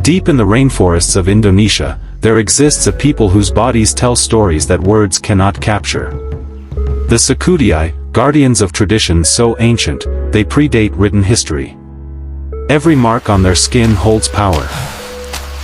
Deep in the rainforests of Indonesia, there exists a people whose bodies tell stories that words cannot capture. The Sakuddei, guardians of traditions so ancient, they predate written history. Every mark on their skin holds power.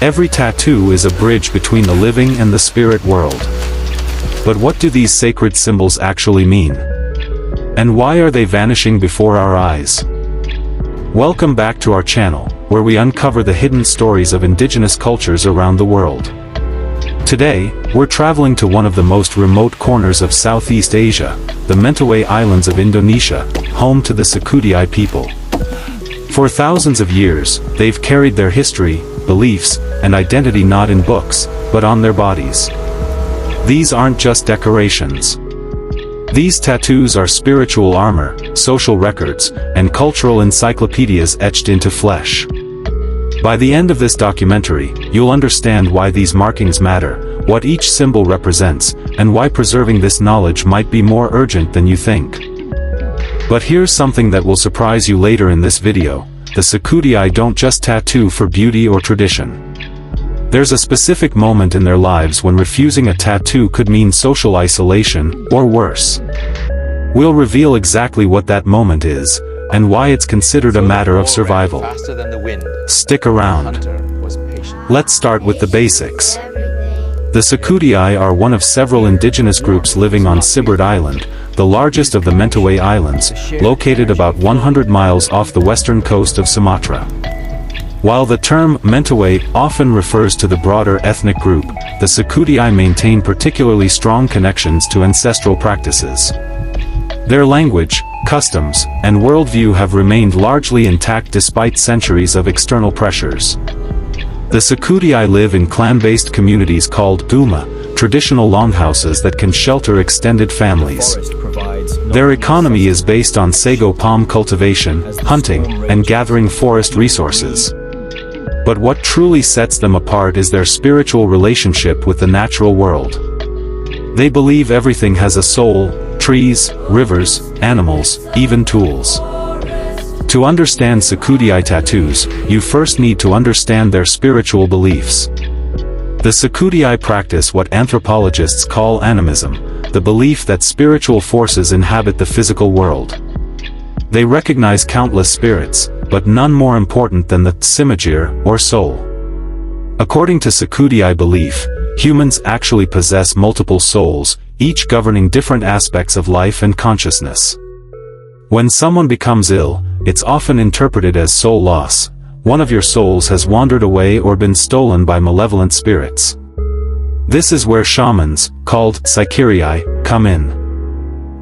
Every tattoo is a bridge between the living and the spirit world. But what do these sacred symbols actually mean? And why are they vanishing before our eyes? Welcome back to our channel, where we uncover the hidden stories of indigenous cultures around the world. Today, we're traveling to one of the most remote corners of Southeast Asia, the Mentawai Islands of Indonesia, home to the Sakuddei people. For thousands of years, they've carried their history, beliefs, and identity not in books, but on their bodies. These aren't just decorations. These tattoos are spiritual armor, social records, and cultural encyclopedias etched into flesh. By the end of this documentary, you'll understand why these markings matter, what each symbol represents, and why preserving this knowledge might be more urgent than you think. But here's something that will surprise you later in this video: the Sakuddei don't just tattoo for beauty or tradition. There's a specific moment in their lives when refusing a tattoo could mean social isolation, or worse. We'll reveal exactly what that moment is, and why it's considered a matter of survival. Stick around. Let's start with the basics. The Sakuddei are one of several indigenous groups living on Sakuddei Island, the largest of the Mentawai Islands, located about 100 miles off the western coast of Sumatra. While the term Mentawai often refers to the broader ethnic group, the Sakuddei maintain particularly strong connections to ancestral practices. Their language, customs, and worldview have remained largely intact despite centuries of external pressures. The Sakuddei live in clan-based communities called guma, traditional longhouses that can shelter extended families. Their economy is based on sago palm cultivation, hunting, and gathering forest resources. But what truly sets them apart is their spiritual relationship with the natural world. They believe everything has a soul: trees, rivers, animals, even tools. To understand Sakuddei tattoos, you first need to understand their spiritual beliefs. The Sakuddei practice what anthropologists call animism, the belief that spiritual forces inhabit the physical world. They recognize countless spirits, but none more important than the simajir, or soul. According to Sakuddei belief, humans actually possess multiple souls, each governing different aspects of life and consciousness. When someone becomes ill, it's often interpreted as soul loss. One of your souls has wandered away or been stolen by malevolent spirits. This is where shamans, called Sakuddei, come in.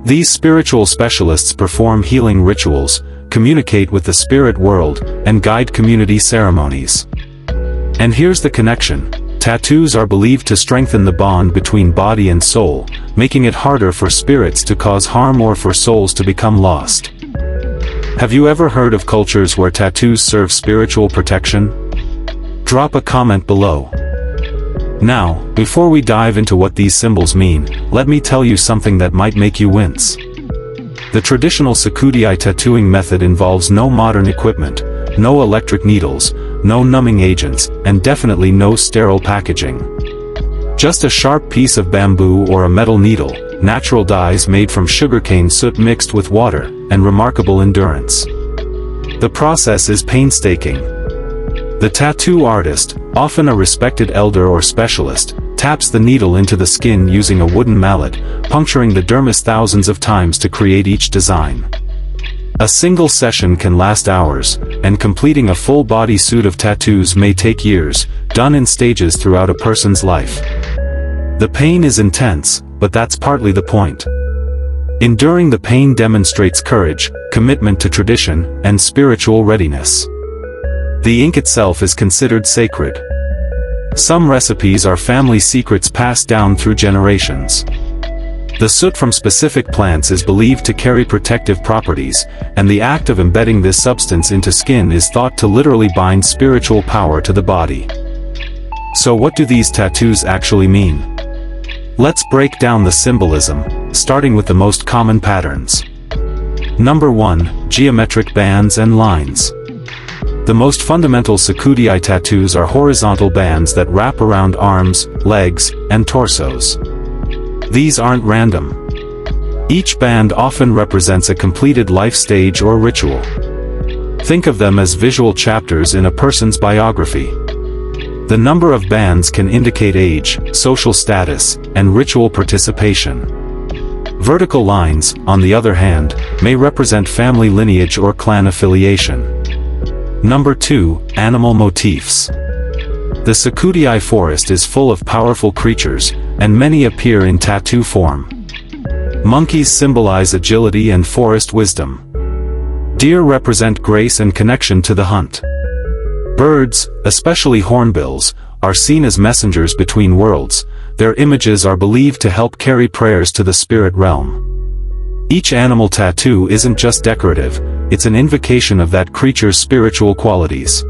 These spiritual specialists perform healing rituals, communicate with the spirit world, and guide community ceremonies. And here's the connection: tattoos are believed to strengthen the bond between body and soul, making it harder for spirits to cause harm or for souls to become lost. Have you ever heard of cultures where tattoos serve spiritual protection? Drop a comment below. Now, before we dive into what these symbols mean, let me tell you something that might make you wince. The traditional Sakuddei tattooing method involves no modern equipment, no electric needles, no numbing agents, and definitely no sterile packaging. Just a sharp piece of bamboo or a metal needle, natural dyes made from sugarcane soot mixed with water, and remarkable endurance. The process is painstaking. The tattoo artist, often a respected elder or specialist, taps the needle into the skin using a wooden mallet, puncturing the dermis thousands of times to create each design. A single session can last hours, and completing a full body suit of tattoos may take years, done in stages throughout a person's life. The pain is intense, but that's partly the point. Enduring the pain demonstrates courage, commitment to tradition, and spiritual readiness. The ink itself is considered sacred. Some recipes are family secrets passed down through generations. The soot from specific plants is believed to carry protective properties, and the act of embedding this substance into skin is thought to literally bind spiritual power to the body. So what do these tattoos actually mean? Let's break down the symbolism, starting with the most common patterns. Number 1. Geometric bands and lines. The most fundamental Sakuddei tattoos are horizontal bands that wrap around arms, legs, and torsos. These aren't random. Each band often represents a completed life stage or ritual. Think of them as visual chapters in a person's biography. The number of bands can indicate age, social status, and ritual participation. Vertical lines, on the other hand, may represent family lineage or clan affiliation. Number 2. Animal motifs. The Sakuddei forest is full of powerful creatures, and many appear in tattoo form. Monkeys symbolize agility and forest wisdom. Deer represent grace and connection to the hunt. Birds, especially hornbills, are seen as messengers between worlds. Their images are believed to help carry prayers to the spirit realm. Each animal tattoo isn't just decorative, it's an invocation of that creature's spiritual qualities.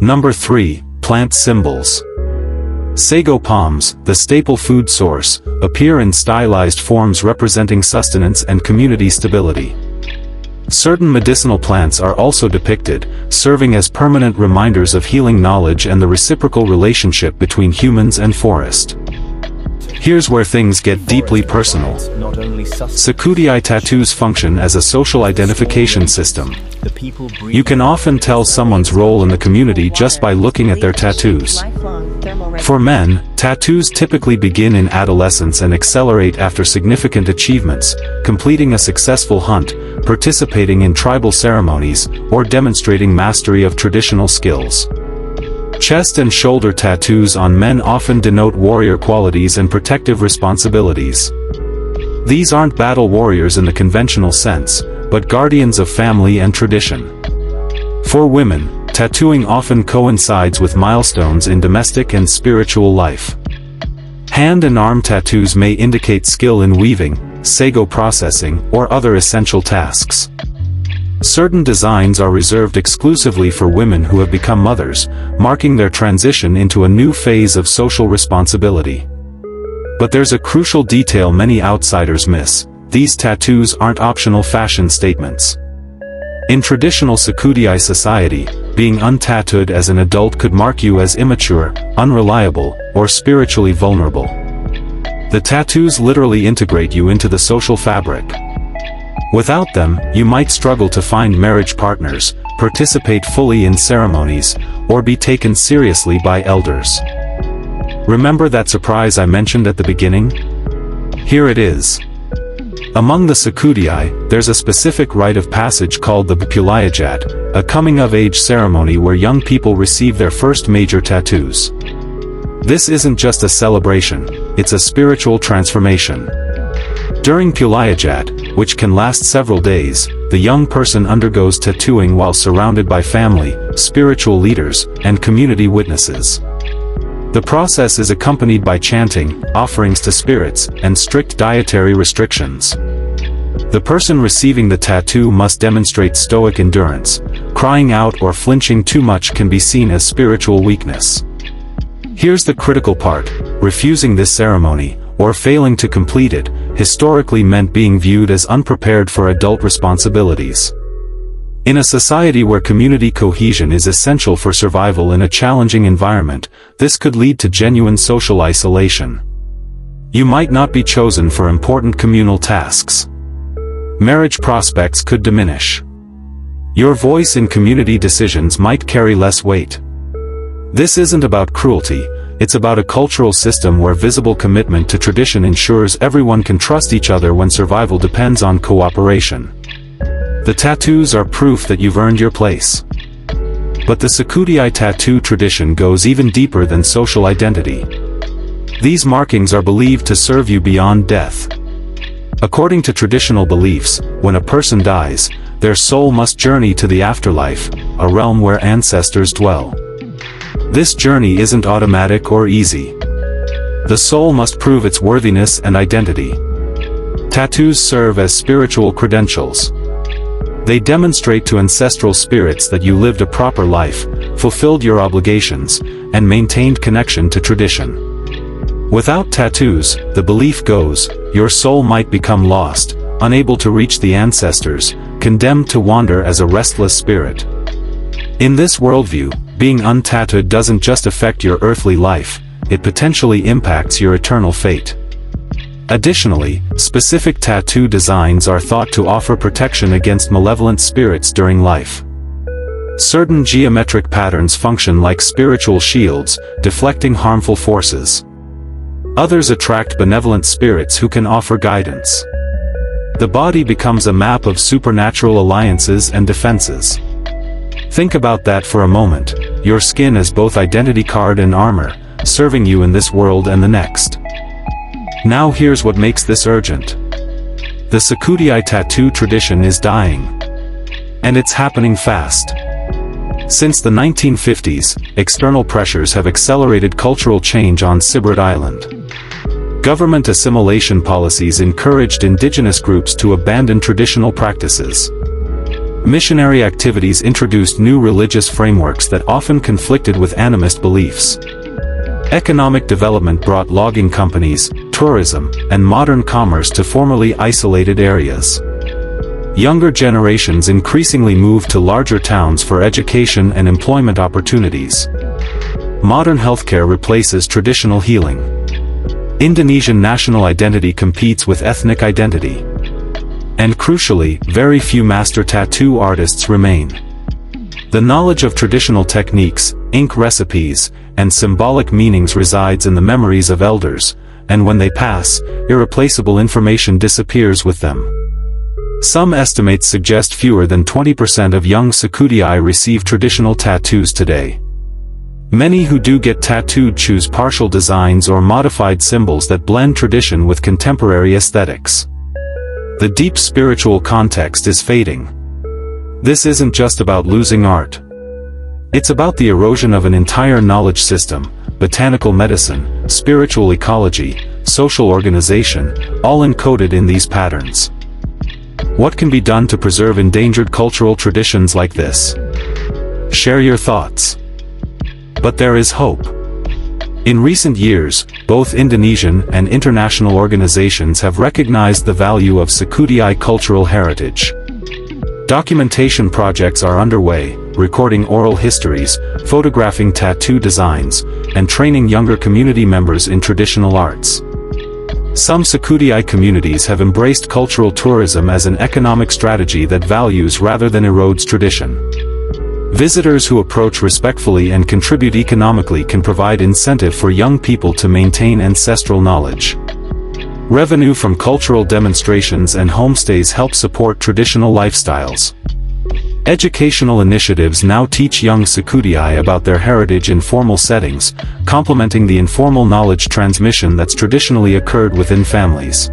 Number 3. Plant symbols. Sago palms, the staple food source, appear in stylized forms representing sustenance and community stability. Certain medicinal plants are also depicted, serving as permanent reminders of healing knowledge and the reciprocal relationship between humans and forest. Here's where things get deeply personal. Sakuddei tattoos function as a social identification system. You can often tell someone's role in the community just by looking at their tattoos. For men, tattoos typically begin in adolescence and accelerate after significant achievements, completing a successful hunt, participating in tribal ceremonies, or demonstrating mastery of traditional skills. Chest and shoulder tattoos on men often denote warrior qualities and protective responsibilities. These aren't battle warriors in the conventional sense, but guardians of family and tradition. For women, tattooing often coincides with milestones in domestic and spiritual life. Hand and arm tattoos may indicate skill in weaving, sago processing, or other essential tasks. Certain designs are reserved exclusively for women who have become mothers, marking their transition into a new phase of social responsibility. But there's a crucial detail many outsiders miss: these tattoos aren't optional fashion statements. In traditional Sakuddei society, being untattooed as an adult could mark you as immature, unreliable, or spiritually vulnerable. The tattoos literally integrate you into the social fabric. Without them, you might struggle to find marriage partners, participate fully in ceremonies, or be taken seriously by elders. Remember that surprise I mentioned at the beginning? Here it is. Among the Sakuddei, there's a specific rite of passage called the etched, a coming-of-age ceremony where young people receive their first major tattoos. This isn't just a celebration, it's a spiritual transformation. During etched, which can last several days, the young person undergoes tattooing while surrounded by family, spiritual leaders, and community witnesses. The process is accompanied by chanting, offerings to spirits, and strict dietary restrictions. The person receiving the tattoo must demonstrate stoic endurance. Crying out or flinching too much can be seen as spiritual weakness. Here's the critical part: refusing this ceremony, or failing to complete it, historically meant being viewed as unprepared for adult responsibilities. In a society where community cohesion is essential for survival in a challenging environment, this could lead to genuine social isolation. You might not be chosen for important communal tasks. Marriage prospects could diminish. Your voice in community decisions might carry less weight. This isn't about cruelty, it's about a cultural system where visible commitment to tradition ensures everyone can trust each other when survival depends on cooperation. The tattoos are proof that you've earned your place. But the Sakuddei tattoo tradition goes even deeper than social identity. These markings are believed to serve you beyond death. According to traditional beliefs, when a person dies, their soul must journey to the afterlife, a realm where ancestors dwell. This journey isn't automatic or easy. The soul must prove its worthiness and identity. Tattoos serve as spiritual credentials. They demonstrate to ancestral spirits that you lived a proper life, fulfilled your obligations, and maintained connection to tradition. Without tattoos, the belief goes, your soul might become lost, unable to reach the ancestors, condemned to wander as a restless spirit. In this worldview, being untattooed doesn't just affect your earthly life, it potentially impacts your eternal fate. Additionally, specific tattoo designs are thought to offer protection against malevolent spirits during life. Certain geometric patterns function like spiritual shields, deflecting harmful forces. Others attract benevolent spirits who can offer guidance. The body becomes a map of supernatural alliances and defenses. Think about that for a moment, your skin as both identity card and armor, serving you in this world and the next. Now here's what makes this urgent. The Sakuddei tattoo tradition is dying. And it's happening fast. Since the 1950s, external pressures have accelerated cultural change on Sakuddei Island. Government assimilation policies encouraged indigenous groups to abandon traditional practices. Missionary activities introduced new religious frameworks that often conflicted with animist beliefs. Economic development brought logging companies, tourism, and modern commerce to formerly isolated areas. Younger generations increasingly moved to larger towns for education and employment opportunities. Modern healthcare replaces traditional healing. Indonesian national identity competes with ethnic identity. And crucially, very few master tattoo artists remain. The knowledge of traditional techniques, ink recipes, and symbolic meanings resides in the memories of elders, and when they pass, irreplaceable information disappears with them. Some estimates suggest fewer than 20% of young Sakuddei receive traditional tattoos today. Many who do get tattooed choose partial designs or modified symbols that blend tradition with contemporary aesthetics. The deep spiritual context is fading. This isn't just about losing art. It's about the erosion of an entire knowledge system, botanical medicine, spiritual ecology, social organization, all encoded in these patterns. What can be done to preserve endangered cultural traditions like this? Share your thoughts. But there is hope. In recent years, both Indonesian and international organizations have recognized the value of Sakuddei cultural heritage. Documentation projects are underway, recording oral histories, photographing tattoo designs, and training younger community members in traditional arts. Some Sakuddei communities have embraced cultural tourism as an economic strategy that values rather than erodes tradition. Visitors who approach respectfully and contribute economically can provide incentive for young people to maintain ancestral knowledge. Revenue from cultural demonstrations and homestays help support traditional lifestyles. Educational initiatives now teach young Sakuddei about their heritage in formal settings, complementing the informal knowledge transmission that's traditionally occurred within families.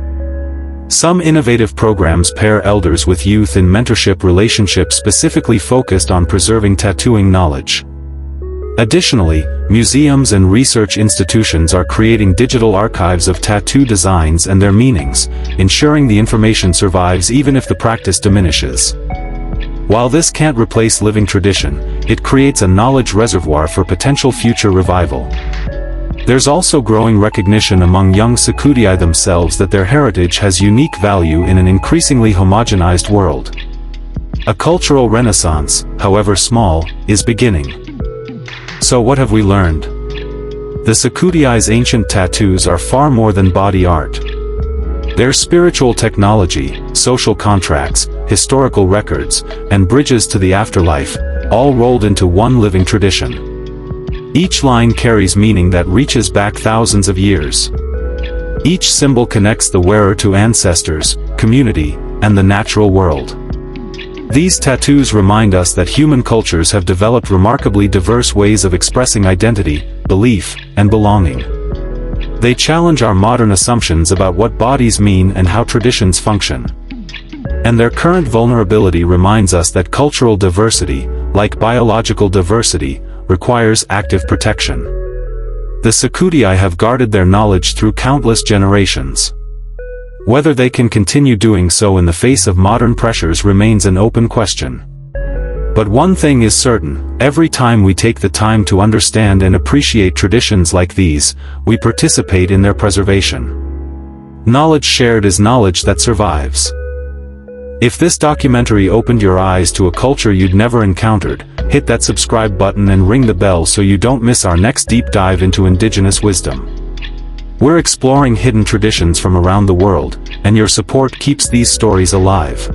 Some innovative programs pair elders with youth in mentorship relationships specifically focused on preserving tattooing knowledge. Additionally, museums and research institutions are creating digital archives of tattoo designs and their meanings, ensuring the information survives even if the practice diminishes. While this can't replace living tradition, it creates a knowledge reservoir for potential future revival. There's also growing recognition among young Sakuddei themselves that their heritage has unique value in an increasingly homogenized world. A cultural renaissance, however small, is beginning. So what have we learned? The Sakuddei's ancient tattoos are far more than body art. They're spiritual technology, social contracts, historical records, and bridges to the afterlife, all rolled into one living tradition. Each line carries meaning that reaches back thousands of years. Each symbol connects the wearer to ancestors, community, and the natural world. These tattoos remind us that human cultures have developed remarkably diverse ways of expressing identity, belief, and belonging. They challenge our modern assumptions about what bodies mean and how traditions function. And their current vulnerability reminds us that cultural diversity, like biological diversity, requires active protection. The Sakuddei have guarded their knowledge through countless generations. Whether they can continue doing so in the face of modern pressures remains an open question. But one thing is certain, every time we take the time to understand and appreciate traditions like these, we participate in their preservation. Knowledge shared is knowledge that survives. If this documentary opened your eyes to a culture you'd never encountered, hit that subscribe button and ring the bell so you don't miss our next deep dive into indigenous wisdom. We're exploring hidden traditions from around the world, and your support keeps these stories alive.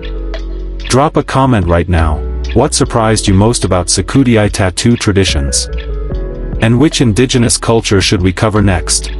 Drop a comment right now. What surprised you most about Sakuddei tattoo traditions? And which indigenous culture should we cover next?